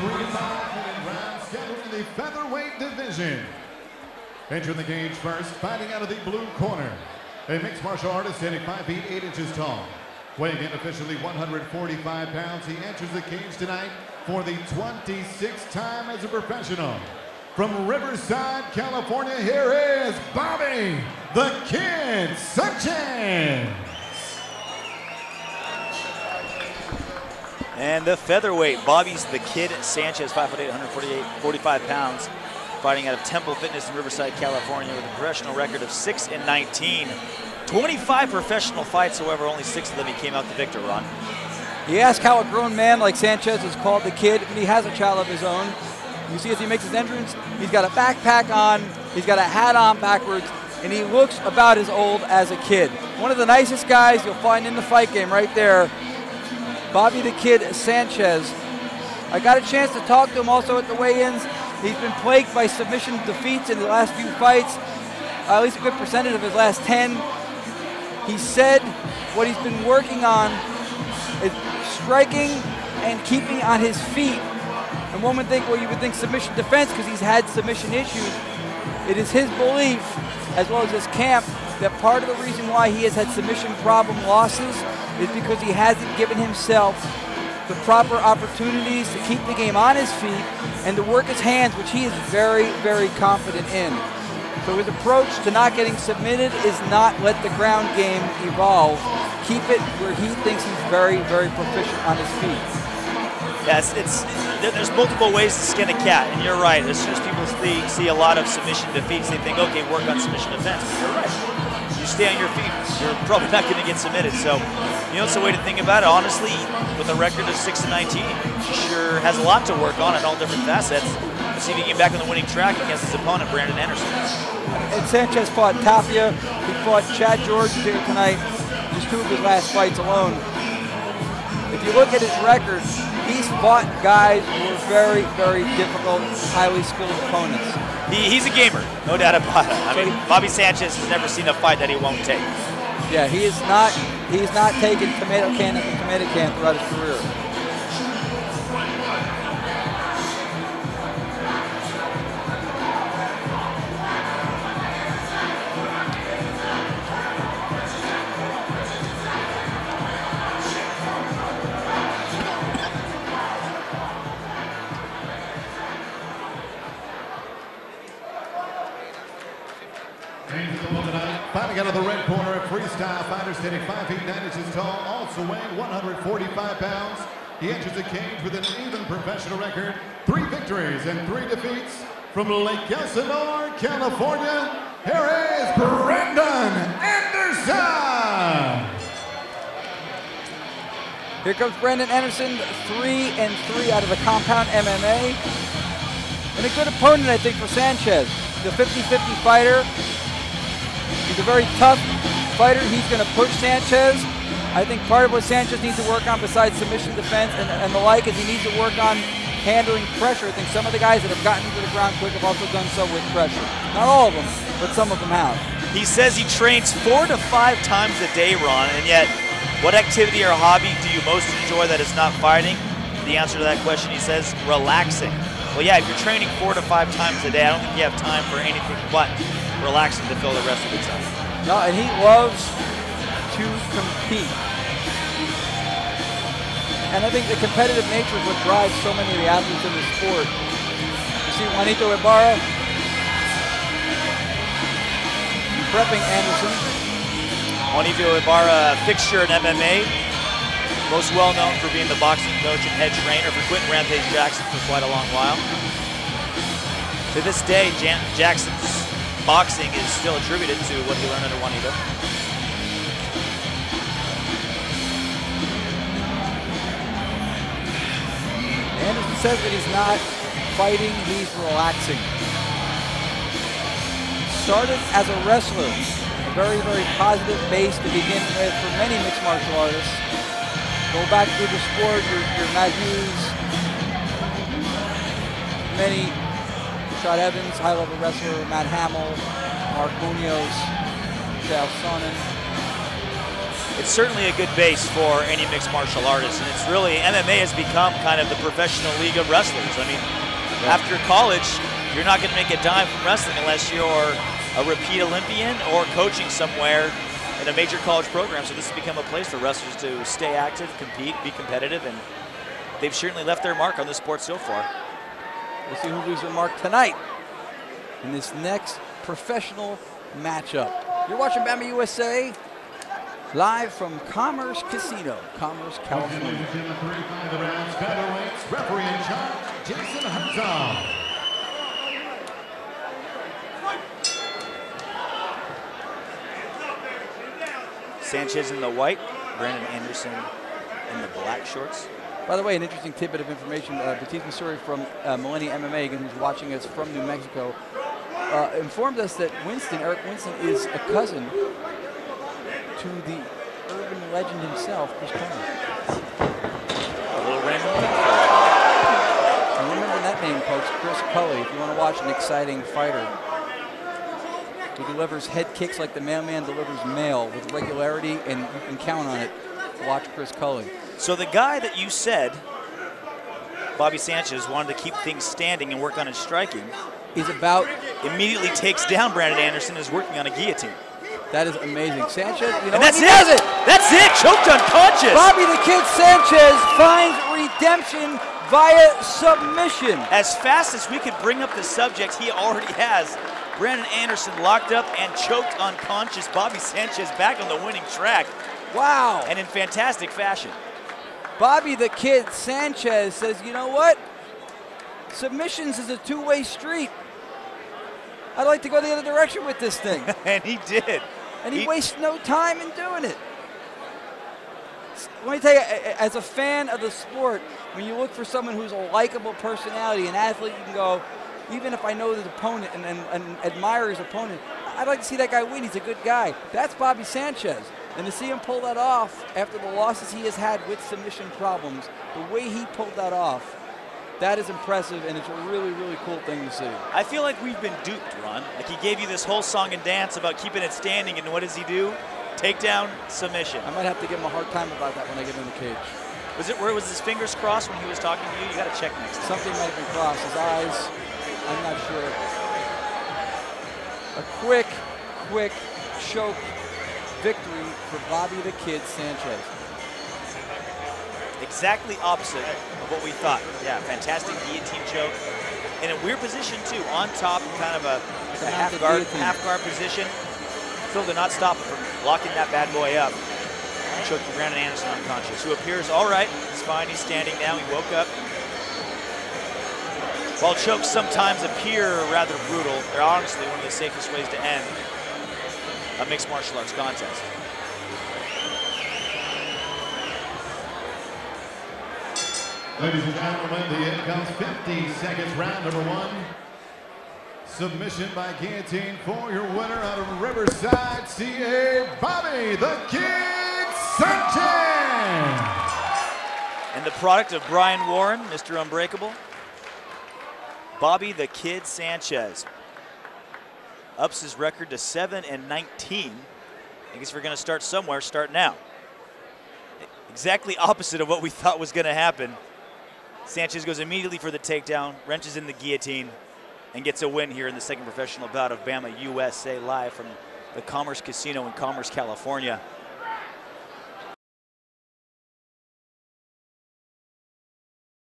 3 5-minute rounds scheduled in the featherweight division. Entering the cage first, fighting out of the blue corner, a mixed martial artist standing 5 feet 8 inches tall. Weighing in officially 145 pounds, he enters the cage tonight for the 26th time as a professional. From Riverside, California, here is Bobby the Kid Sanchez. And the featherweight, Bobby's the Kid Sanchez, 5'8", 145 pounds, fighting out of Temple Fitness in Riverside, California, with a professional record of 6-19. 25 professional fights, however, only 6 of them he came out the victor, Ron. You ask how a grown man like Sanchez is called the Kid, and he has a child of his own. You see as he makes his entrance, he's got a backpack on, he's got a hat on backwards, and he looks about as old as a kid. One of the nicest guys you'll find in the fight game right there, Bobby the Kid Sanchez. I got a chance to talk to him also at the weigh-ins. He's been plagued by submission defeats in the last few fights, at least a good percentage of his last 10. He said what he's been working on is striking and keeping on his feet. And one would think, well, you would think submission defense because he's had submission issues. It is his belief, as well as his camp, that part of the reason why he has had submission problem losses is because he hasn't given himself the proper opportunities to keep the game on his feet and to work his hands, which he is very, very confident in. So his approach to not getting submitted is not let the ground game evolve. Keep it where he thinks he's very, very proficient on his feet. Yes, there's multiple ways to skin a cat, and you're right. As soon as people see a lot of submission defeats, they think, okay, work on submission defense. But you're right. You stay on your feet, you're probably not going to get submitted. So, you know, it's a way to think about it. Honestly, with a record of 6-19, he sure has a lot to work on in all different facets. Let's see if he can get back on the winning track against his opponent, Brandon Anderson. And Sanchez fought Tapia. He fought Chad George here tonight. Just 2 of his last fights alone. If you look at his record, he's fought guys who are very, very difficult, highly skilled opponents. He's a gamer, no doubt about it. I mean, Bobby Sanchez has never seen a fight that he won't take. Yeah, he's not taken tomato can after tomato can throughout his career. Fighting out of the red corner, a freestyle fighter standing 5 feet 9 inches tall, also weighing 145 pounds. He enters the cage with an even professional record, 3 victories and 3 defeats. From Lake Elsinore, California, here is Brandon Anderson. Here comes Brandon Anderson, 3-3 out of the Compound MMA. And a good opponent, I think, for Sanchez. He's a 50-50 fighter. He's a very tough fighter. He's going to push Sanchez. I think part of what Sanchez needs to work on, besides submission defense and the like, is he needs to work on handling pressure. I think some of the guys that have gotten to the ground quick have also done so with pressure. Not all of them, but some of them have. He says he trains 4 to 5 times a day, Ron, and yet what activity or hobby do you most enjoy that is not fighting? The answer to that question, he says, relaxing. Well, yeah, if you're training 4 to 5 times a day, I don't think you have time for anything but relaxing to fill the rest of the time. No, and he loves to compete. And I think the competitive nature is what drives so many of the athletes in the sport. You see Juanito Ibarra prepping Anderson. Juanito Ibarra, fixture in MMA, most well known for being the boxing coach and head trainer for Quentin Rampage Jackson for quite a long while. To this day, Jackson's boxing is still attributed to what he learned under Juanito. Anderson says that he's not fighting, he's relaxing. Started as a wrestler, a very, very positive base to begin with for many mixed martial artists. Go back through the sport, your Matt Hughes, many, Rashad Evans, high-level wrestler, Matt Hamill, Mark Munoz, Chael Sonnen. it's certainly a good base for any mixed martial artist, and it's really, MMA has become kind of the professional league of wrestlers. I mean, after college, you're not going to make a dime from wrestling unless you're a repeat Olympian or coaching somewhere in a major college program. So this has become a place for wrestlers to stay active, compete, be competitive, and they've certainly left their mark on the sport so far. We'll see who leaves their mark tonight in this next professional matchup. You're watching Bamma USA live from Commerce Casino, Commerce, California. Referee in charge, Jason Herzog. Sanchez in the white, Brandon Anderson in the black shorts. By the way, an interesting tidbit of information, Batiste Missouri from Millennium MMA, again, who's watching us from New Mexico, informed us that Eric Winston, is a cousin to the urban legend himself, Chris Cully. A little random. And remember that name, folks, Chris Cully, if you want to watch an exciting fighter who delivers head kicks like the mailman delivers mail with regularity, and you can count on it. Watch Chris Cully. So the guy that you said, Bobby Sanchez, wanted to keep things standing and work on his striking, is about immediately takes down Brandon Anderson, is working on a guillotine. That is amazing. Sanchez, you know, and that's he does it. That's it. Choked unconscious. Bobby the Kid Sanchez finds redemption via submission. As fast as we could bring up the subject, he already has Brandon Anderson locked up and choked unconscious. Bobby Sanchez back on the winning track. Wow. And in fantastic fashion. Bobby the Kid Sanchez says, you know what? Submissions is a two-way street. I'd like to go the other direction with this thing. And he did. And he wastes no time in doing it. Let me tell you, as a fan of the sport, when you look for someone who's a likable personality, an athlete, you can go, even if I know his opponent and admire his opponent, I'd like to see that guy win. He's a good guy. That's Bobby Sanchez. And to see him pull that off after the losses he has had with submission problems, the way he pulled that off, that is impressive, and it's a really, really cool thing to see. I feel like we've been duped, Ron. Like he gave you this whole song and dance about keeping it standing, and what does he do? Takedown, submission. I might have to give him a hard time about that when I get in the cage. Was it where was his fingers crossed when he was talking to you? You got to check next time. Something might have been crossed. His eyes, I'm not sure. A quick choke victory for Bobby the Kid Sanchez. Exactly opposite of what we thought. Yeah, fantastic guillotine choke. In a weird position too, on top, kind of a half guard position. Phil did not stop him from locking that bad boy up. Choked Brandon Anderson unconscious, who appears all right. He's fine, he's standing now, he woke up. While chokes sometimes appear rather brutal, they're honestly one of the safest ways to end a mixed martial arts contest. Ladies and gentlemen, the end comes 50 seconds, round number one. Submission by guillotine for your winner out of Riverside, CA, Bobby the Kid Sanchez. And the product of Brian Warren, Mr. Unbreakable, Bobby the Kid Sanchez ups his record to 7-19. I guess if we're going to start somewhere, start now. Exactly opposite of what we thought was going to happen. Sanchez goes immediately for the takedown, wrenches in the guillotine, and gets a win here in the second professional bout of Bamma USA live from the Commerce Casino in Commerce, California.